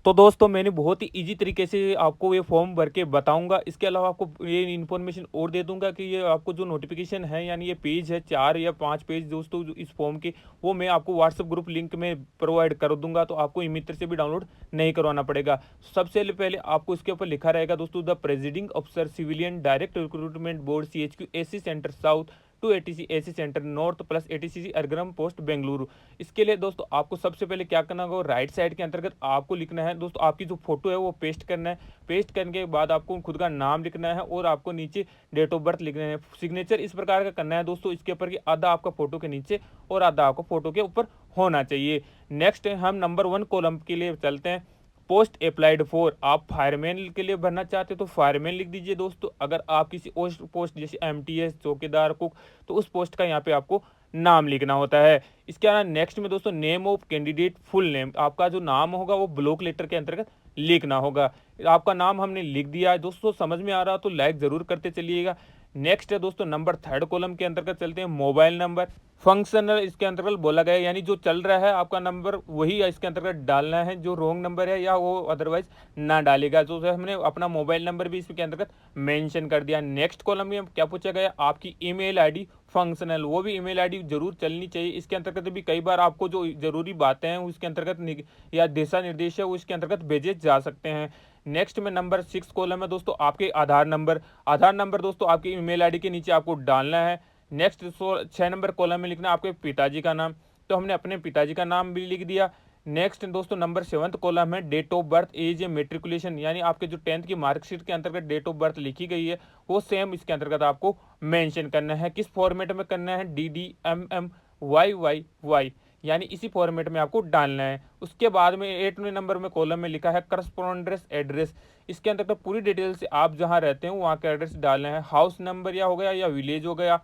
तो दोस्तों मैंने बहुत ही ईज़ी तरीके से आपको ये फॉर्म भर के बताऊँगा। इसके अलावा आपको ये इन्फॉर्मेशन और दे दूँगा कि ये आपको जो नोटिफ़िकेशन है यानी ये पेज है 4 या 5 पेज दोस्तों जो इस फॉर्म के, वो मैं आपको व्हाट्सएप ग्रुप लिंक में प्रोवाइड कर दूँगा, तो आपको ई-मित्र से भी डाउनलोड नहीं करवाना पड़ेगा। सबसे पहले आपको इसके ऊपर लिखा रहेगा दोस्तों, द प्रेज़िडिंग अफ़सर civilian direct recruitment board CHQ AC centre south two ATC AC centre north plus ATCC Agram post Bengaluru. इसके लिए दोस्तों आपको सबसे पहले क्या करना होगा, राइट साइड के अंतर्गत आपको लिखना है दोस्तों, आपकी जो फोटो है वो पेस्ट करना है। पेस्ट करने के बाद आपको खुद का नाम लिखना है और आपको नीचे डेट ऑफ बर्थ लिखना है। सिग्नेचर इस प्रकार का करना है दोस्तों इसके ऊपर कि आधा आपका फोटो के नीचे और आधा आपका फोटो के ऊपर होना चाहिए। नेक्स्ट हम नंबर 1 कॉलम के लिए चलते हैं। पोस्ट अप्लाइड फॉर, आप फायरमैन के लिए भरना चाहते हो तो फायरमैन लिख दीजिए दोस्तों। अगर आप किसी और पोस्ट जैसे एमटीएस, चौकीदार, कुक, तो उस पोस्ट का यहाँ पे आपको नाम लिखना होता है। इसके अलावा नेक्स्ट में दोस्तों name of candidate full name, आपका जो नाम होगा वो ब्लॉक लेटर के अंतर्गत लिखना होगा। आपका नाम हमने लिख दिया है दोस्तों, समझ में आ रहा हो तो लाइक जरूर करते चलिएगा। नेक्स्ट है दोस्तों नंबर 3 कॉलम के अंतर्गत चलते हैं। मोबाइल नंबर फंक्शनल इसके अंतर्गत बोला गया है, यानी जो चल रहा है आपका नंबर वही इसके अंतर्गत डालना है, जो रॉन्ग नंबर है या वो अदरवाइज ना डालेगा। तो हमने अपना मोबाइल नंबर भी इसके अंतर्गत मेंशन कर दिया। नेक्स्ट कॉलम में क्या पूछा गया, आपकी ईमेल आईडी फंक्शनल, वो भी ईमेल आईडी जरूर चलनी चाहिए। इसके अंतर्गत भी कई बार आपको जो जरूरी बातें हैं उसके अंतर्गत या दिशा निर्देश है वो इसके अंतर्गत भेजे जा सकते हैं। नेक्स्ट में नंबर 6 कॉलम है दोस्तों, आपके आधार नंबर। आधार नंबर दोस्तों आपकी ईमेल आईडी के नीचे आपको डालना है। नेक्स्ट 6 नंबर कॉलम में लिखना है आपके पिताजी का नाम, तो हमने अपने पिताजी का नाम भी लिख दिया। नेक्स्ट दोस्तों नंबर 7 कॉलम है date of birth, age, matriculation, यानी आपके जो 10th की मार्कशीट के अंतर्गत डेट ऑफ बर्थ लिखी गई है वो सेम इसके अंतर्गत आपको मेंशन करना है। किस फॉर्मेट में करना है, DDMM YYY, यानी इसी फॉर्मेट में आपको डालना है। उसके बाद में 8वें नंबर में कॉलम में लिखा है करस्पॉन्डेंस एड्रेस, इसके अंतर्गत पूरी डिटेल से आप जहां रहते हैं वहां का एड्रेस डालना है। हाउस नंबर या हो गया या विलेज हो गया,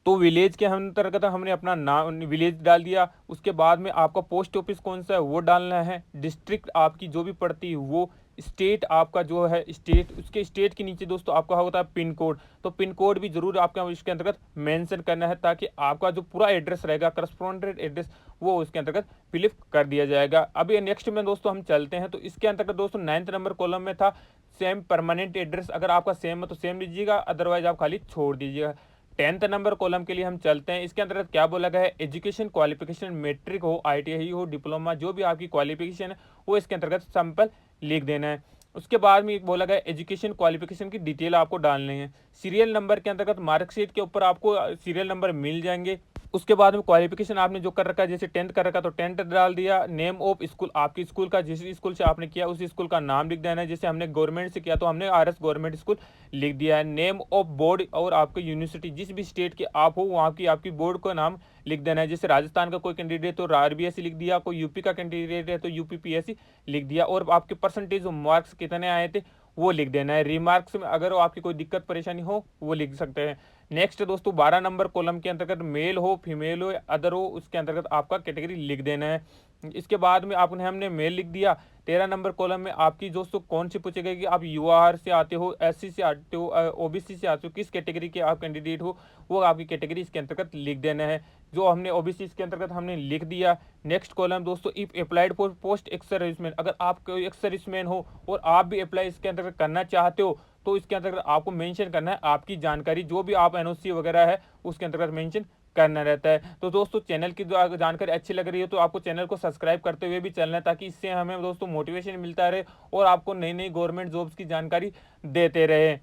तो विलेज के अंतर्गत हमने अपना नाम विलेज डाल दिया। उसके बाद में आपका पोस्ट ऑफिस कौन सा है वो डालना है। डिस्ट्रिक्ट आपकी जो भी पड़ती है वो, स्टेट आपका जो है स्टेट, उसके स्टेट के नीचे दोस्तों आपका होता है पिन कोड, तो पिन कोड भी जरूर आपका इसके अंतर्गत मेंशन करना है, ताकि आपका जो पूरा एड्रेस रहेगा करस्पॉन्डेंट एड्रेस वो उसके अंतर्गत फिलिप कर दिया जाएगा। अब ये नेक्स्ट में दोस्तों हम चलते हैं, तो इसके अंतर्गत दोस्तों 9th नंबर कॉलम में था सेम परमानेंट एड्रेस, अगर आपका सेम है तो सेम लीजिएगा, अदरवाइज आप खाली छोड़ दीजिएगा। 10th नंबर कॉलम के लिए हम चलते हैं। इसके अंतर्गत क्या बोला गया है, एजुकेशन क्वालिफिकेशन मैट्रिक हो, आईटीआई हो, डिप्लोमा, जो भी आपकी क्वालिफिकेशन है वो इसके अंतर्गत सिंपल लिख देना है। उसके बाद में बोला गया एजुकेशन क्वालिफिकेशन की डिटेल आपको डालनी है। सीरियल नंबर के अंतर्गत मार्कशीट के ऊपर आपको सीरियल नंबर मिल जाएंगे। उसके बाद में क्वालिफिकेशन आपने जो कर रखा है, जैसे 10th कर रखा तो 10th डाल दिया। नेम ऑफ स्कूल, आपकी स्कूल का जिस स्कूल से आपने किया उस स्कूल का नाम लिख देना है। जैसे हमने गवर्नमेंट से किया तो हमने आरएस गवर्नमेंट स्कूल लिख दिया है। नेम ऑफ बोर्ड और आपकी यूनिवर्सिटी, जिस भी स्टेट के आप हो वहाँ की आपकी बोर्ड का नाम लिख देना है। जैसे राजस्थान का कोई कैंडिडेट तो आरबीएससी लिख दिया, कोई यूपी का कैंडिडेट है तो यूपीपीएससी लिख दिया, और आपके परसेंटेज मार्क्स कितने आए थे वो लिख देना है। रिमार्क्स में अगर आपकी कोई दिक्कत परेशानी हो वो लिख सकते हैं। नेक्स्ट दोस्तों 12 नंबर कॉलम के अंतर्गत मेल हो, फीमेल हो, अदर हो, उसके अंतर्गत आपका कैटेगरी लिख देना है। इसके बाद में आपने हमने मेल लिख दिया। 13 नंबर कॉलम में आपकी दोस्तों कौन सी पूछेगा कि आप यूआर से आते हो, एससी से आते हो, ओबीसी से आते हो, किस कैटेगरी के आप कैंडिडेट हो, वो आपकी कैटेगरी इसके अंतर्गत लिख देना है। जो हमने ओबीसी इसके अंतर्गत हमने लिख दिया। नेक्स्ट कॉलम दोस्तों if applied for post ex serviceman, अगर आप कोई एक्स सर्विसमैन हो और आप भी अप्लाई इसके अंतर्गत करना चाहते हो तो इसके अंतर्गत आपको मेंशन करना है आपकी जानकारी, जो भी आप एनओसी वगैरह है उसके अंतर्गत मेंशन करना रहता है। तो दोस्तों चैनल की जो जानकारी अच्छी लग रही है तो आपको चैनल को सब्सक्राइब करते हुए भी चलना है, ताकि इससे हमें दोस्तों मोटिवेशन मिलता रहे और आपको नई नई गवर्नमेंट जॉब्स की जानकारी देते रहे।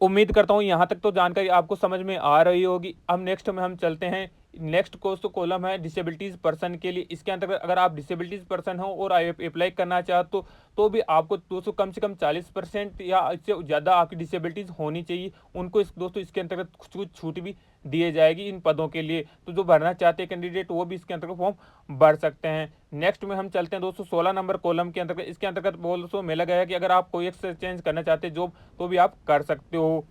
उम्मीद करता हूँ यहाँ तक तो जानकारी आपको समझ में आ रही होगी। अब नेक्स्ट में हम चलते हैं। नेक्स्ट कॉलम है डिसेबिलिटीज पर्सन के लिए। इसके अंतर्गत अगर आप डिसेबिलिटीज पर्सन हो और अप्लाई करना चाहते तो भी आपको दोस्तों कम से कम 40% या इससे ज़्यादा आपकी डिसेबिलिटीज होनी चाहिए। उनको दोस्तों इसके अंतर्गत कुछ छूट भी दिए जाएगी इन पदों के लिए। तो जो भरना चाहते हैं कैंडिडेट वो भी इसके अंतर्गत फॉर्म भर सकते हैं। नेक्स्ट में हम चलते हैं दोस्तों 16 नंबर कॉलम के अंतर्गत। इसके अंतर्गत दोस्तों मिला गया है कि अगर आप कोई एक चेंज करना चाहते हैं जॉब तो भी आप कर सकते हो।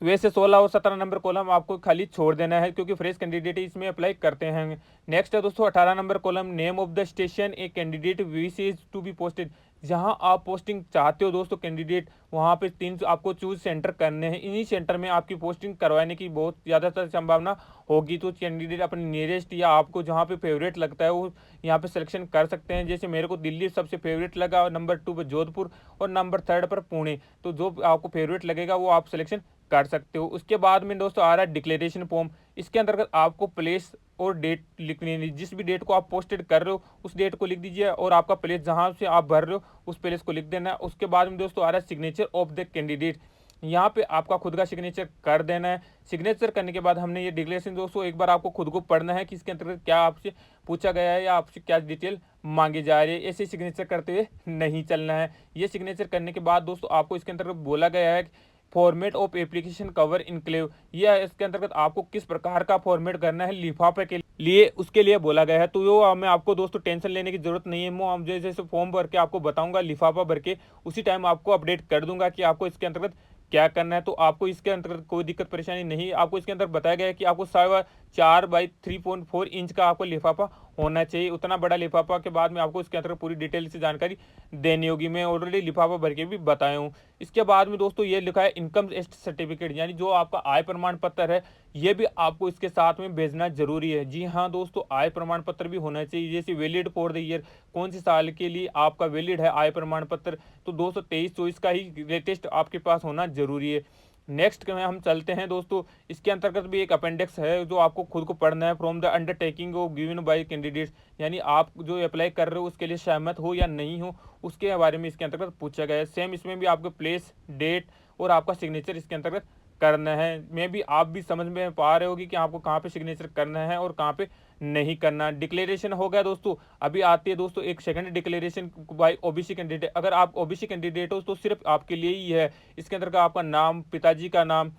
वैसे 16 और 17 नंबर कॉलम आपको खाली छोड़ देना है, क्योंकि फ्रेश कैंडिडेट इसमें अप्लाई करते हैं। नेक्स्ट है दोस्तों 18 नंबर column name of the station a candidate wishes to be posted, जहां आप पोस्टिंग चाहते हो दोस्तों कैंडिडेट, वहां पे 3 आपको चूज सेंटर करने हैं। इन्हीं सेंटर में आपकी पोस्टिंग करवाने की बहुत ज़्यादातर संभावना होगी। तो कैंडिडेट अपने नियरेस्ट या आपको जहाँ पे फेवरेट लगता है वो यहाँ पे सिलेक्शन कर सकते हैं। जैसे मेरे को दिल्ली सबसे फेवरेट लगा, और नंबर 2 पर जोधपुर, और नंबर 3 पर पुणे। तो जो आपको फेवरेट लगेगा वो आप सिलेक्शन कर सकते हो। उसके बाद में दोस्तों आ रहा है डिक्लेरेशन फॉर्म। इसके अंतर्गत आपको प्लेस और डेट लिखनी है। जिस भी डेट को आप पोस्टेड कर रहे हो उस डेट को लिख दीजिए, और आपका प्लेस जहाँ से आप भर रहे हो उस प्लेस को लिख देना है। उसके बाद में दोस्तों आ रहा है सिग्नेचर ऑफ द कैंडिडेट। यहाँ पे आपका खुद का सिग्नेचर कर देना है। सिग्नेचर करने के बाद हमने ये डिक्लेरेशन दोस्तों एक बार आपको खुद को पढ़ना है कि इसके अंतर्गत क्या आपसे पूछा गया है या आपसे क्या डिटेल मांगी जा रही है। ऐसे सिग्नेचर करते हुए नहीं चलना है। ये सिग्नेचर करने के बाद दोस्तों आपको इसके अंतर्गत बोला गया है format of application cover enclave, यह इसके अंतर्गत आपको किस प्रकार का फॉर्मेट करना है लिफाफे के लिए, उसके लिए बोला गया है। तो यो मैं आपको दोस्तों टेंशन लेने की जरूरत नहीं है। मैं जैसे जैसे फॉर्म भर के आपको बताऊंगा, लिफाफा भर के उसी टाइम आपको अपडेट कर दूंगा कि आपको इसके अंतर्गत क्या करना है। तो आपको इसके अंतर्गत कोई दिक्कत परेशानी नहीं। आपको इसके अंदर बताया गया है कि आपको 4x3.4 इंच का आपको लिफाफा होना चाहिए। उतना बड़ा लिफाफा के बाद में आपको इसके अंदर पूरी डिटेल से जानकारी देनी होगी। मैं ऑलरेडी लिफाफा भर के भी बताया हूँ। इसके बाद में दोस्तों ये लिखा है इनकम सर्टिफिकेट, यानी जो आपका आय प्रमाण पत्र है ये भी आपको इसके साथ में भेजना जरूरी है। जी हाँ दोस्तों, आय प्रमाण पत्र भी होना चाहिए। जैसे वैलिड फॉर द ईयर, कौन सी साल के लिए आपका वैलिड है आय प्रमाण पत्र, तो 223-24 का ही लेटेस्ट आपके पास होना जरूरी है। नेक्स्ट में हम चलते हैं दोस्तों, इसके अंतर्गत भी एक अपेंडिक्स है जो आपको खुद को पढ़ना है। From the undertaking of given by candidates, यानी आप जो अप्लाई कर रहे हो उसके लिए सहमत हो या नहीं हो उसके बारे में इसके अंतर्गत पूछा गया है। सेम इसमें भी आपको प्लेस, डेट और आपका सिग्नेचर इसके अंतर्गत करना है। मैं भी आप भी समझ में पा रहे होगी कि आपको कहाँ पे सिग्नेचर करना है और कहाँ पे नहीं करना। डिक्लेरेशन हो गया दोस्तों। अभी आती है दोस्तों एक second declaration bye OBC candidate. अगर आप ओबीसी कैंडिडेट हो तो सिर्फ आपके लिए ही है। इसके अंतर्गत आपका नाम, पिताजी का नाम,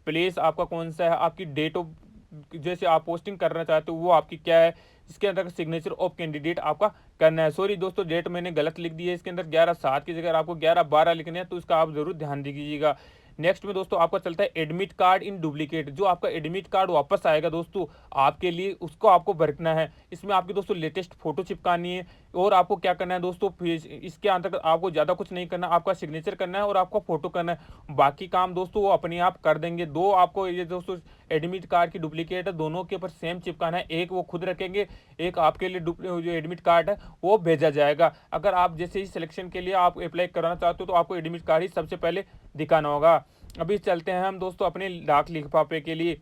प्लेस आपका कौन सा है, आपकी डेट ऑफ जैसे आप पोस्टिंग करना चाहते हो वो आपकी क्या है, इसके अंदर सिग्नेचर ऑफ कैंडिडेट आपका करना है। सॉरी दोस्तों, डेट मैंने गलत लिख दी है। इसके अंदर 11/7 की जगह आपको 11/12 लिखने हैं, तो इसका आप जरूर ध्यान दीजिएगा। नेक्स्ट में दोस्तों आपका चलता है एडमिट कार्ड इन डुप्लीकेट। जो आपका एडमिट कार्ड वापस आएगा दोस्तों आपके लिए, उसको आपको भरना है। इसमें आपकी दोस्तों लेटेस्ट फोटो चिपकानी है, और आपको क्या करना है दोस्तों, इसके अंतर्गत आपको ज़्यादा कुछ नहीं करना, आपका सिग्नेचर करना है और आपका फोटो करना है। बाकी काम दोस्तों वो अपने आप कर देंगे। दो आपको ये दोस्तों एडमिट कार्ड की डुप्लीकेट है, दोनों के ऊपर सेम चिपकाना है। एक वो खुद रखेंगे, एक आपके लिए जो एडमिट कार्ड है वो भेजा जाएगा। अगर आप जैसे ही सिलेक्शन के लिए आप अप्लाई कराना चाहते हो तो आपको एडमिट कार्ड ही सबसे पहले दिखाना होगा। अभी चलते हैं हम दोस्तों अपने डाक लिफाफे के लिए।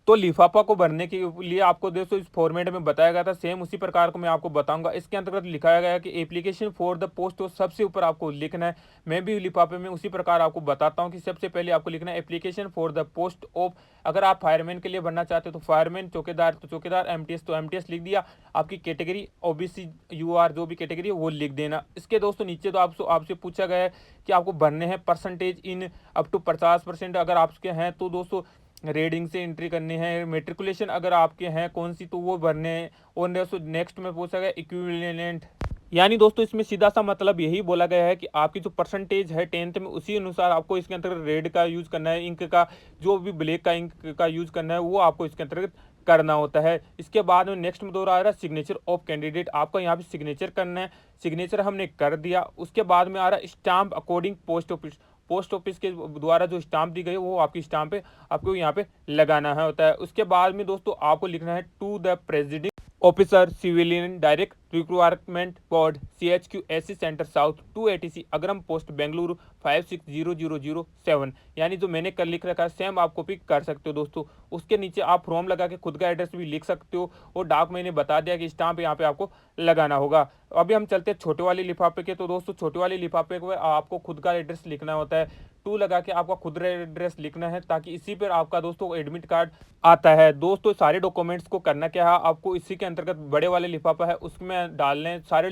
तो लिफाफा को भरने के लिए आपको दोस्तों इस फॉर्मेट में बताया गया था, सेम उसी प्रकार को मैं आपको बताऊंगा। इसके अंतर्गत लिखाया गया है कि एप्लीकेशन फॉर द पोस्ट, तो सबसे ऊपर आपको लिखना है। मैं भी लिफाफे में उसी प्रकार आपको बताता हूं कि सबसे पहले आपको लिखना है application for the post of. अगर आप फायरमैन के लिए भरना चाहते हो तो फायरमैन, चौकीदार तो चौकीदार, एमटीएस तो एमटीएस लिख दिया। आपकी कैटेगरी ओबीसी यूआर जो भी कैटेगरी है वो लिख देना। इसके दोस्तों नीचे तो आपसे पूछा गया है कि आपको भरने हैं परसेंटेज इन अप टू 50%। अगर आपके हैं तो दोस्तों रीडिंग से एंट्री करनी है। मेट्रिकुलेशन अगर आपके हैं कौन सी तो वो भरने हैं। और नेक्स्ट में पूछा गया इक्विवेलेंट, यानी दोस्तों इसमें सीधा सा मतलब यही बोला गया है कि आपकी जो परसेंटेज है 10th में उसी अनुसार आपको इसके अंतर्गत रेड का यूज करना है, इंक का जो भी ब्लैक का इंक का यूज करना है वो आपको इसके अंतर्गत करना होता है। इसके बाद में नेक्स्ट में दो आ रहा है सिग्नेचर ऑफ कैंडिडेट। आपको यहाँ पे सिग्नेचर करना है, सिग्नेचर हमने कर दिया। उसके बाद में आ रहा है stamp according post office. Post office के द्वारा जो स्टाम्प दी गई वो आपकी स्टाम्प पे आपको यहाँ पे लगाना है होता है। उसके बाद में दोस्तों आपको लिखना है to the president officer civilian direct requirement board CHQ SC centre south 280 Agram post Bengaluru 560007, यानी जो मैंने कर लिख रखा है सेम आप कॉपी कर सकते हो दोस्तों। उसके नीचे आप फॉर्म लगा के खुद का एड्रेस भी लिख सकते हो, और डाक मैंने बता दिया कि स्टाम्प यहाँ पे आपको लगाना होगा। अभी हम चलते हैं छोटे वाले लिफाफे के। तो दोस्तों छोटे वाले लिफाफे को आपको खुद का एड्रेस लिखना होता है। 2 लगा के आपका खुद एड्रेस लिखना है, ताकि इसी पर आपका दोस्तों एडमिट कार्ड आता है। दोस्तों सारे डॉक्यूमेंट्स को करना क्या है, आपको इसी के अंतर्गत बड़े वाले लिफाफा है उसमें डालने सारे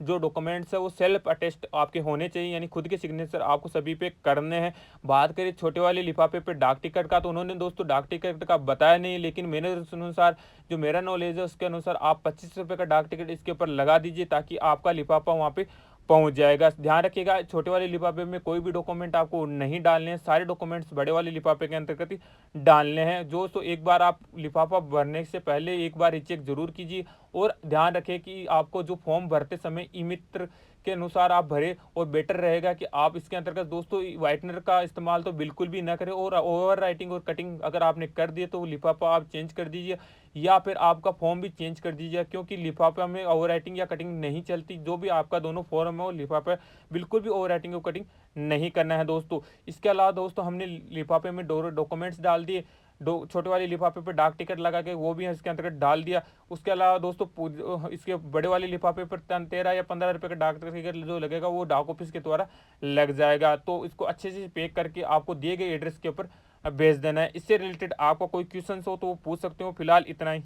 जो डॉक्यूमेंट्स है वो सेल्फ अटेस्ट आपके होने चाहिए, यानी खुद के सिग्नेचर आपको सभी पे करने हैं। बात करें छोटे वाले लिफाफे पे डाक टिकट का, तो उन्होंने दोस्तों डाक टिकट का बताया नहीं, लेकिन मेरे अनुसार जो मेरा नॉलेज है उसके अनुसार आप 25 रुपये का डाक टिकट इसके ऊपर लगा दीजिए, ताकि आपका लिफाफा वहाँ पे पहुंच जाएगा। ध्यान रखिएगा छोटे वाले लिफाफे में कोई भी डॉक्यूमेंट आपको नहीं डालने हैं, सारे डॉक्यूमेंट्स बड़े वाले लिफाफे के अंतर्गत ही डालने हैं। जो तो एक बार आप लिफाफा भरने से पहले एक बार रीचेक जरूर कीजिए, और ध्यान रखें कि आपको जो फॉर्म भरते समय ई मित्र के अनुसार आप भरें और बेटर रहेगा कि आप इसके अंतर्गत दोस्तों व्हाइटनर का इस्तेमाल तो बिल्कुल भी ना करें। और ओवर राइटिंग और कटिंग अगर आपने कर दिए तो लिफाफा आप चेंज कर दीजिए या फिर आपका फॉर्म भी चेंज कर दीजिए, क्योंकि लिफाफा में ओवर राइटिंग या कटिंग नहीं चलती। जो भी आपका दोनों फॉर्म है वो लिफाफा बिल्कुल भी ओवर राइटिंग और कटिंग नहीं करना है दोस्तों। इसके अलावा दोस्तों हमने लिफाफे में डॉक्यूमेंट्स डाल दिए, दो छोटे वाले लिफाफे पे डाक टिकट लगा के वो भी इसके अंतर्गत डाल दिया। उसके अलावा दोस्तों इसके बड़े वाले लिफाफे पर 13 या 15 रुपये का डाक टिकट जो लगेगा वो डाक ऑफिस के द्वारा लग जाएगा। तो इसको अच्छे से पैक करके आपको दिए गए एड्रेस के ऊपर भेज देना है। इससे रिलेटेड आपका कोई क्वेश्चन हो तो वो पूछ सकते हो। फिलहाल इतना ही।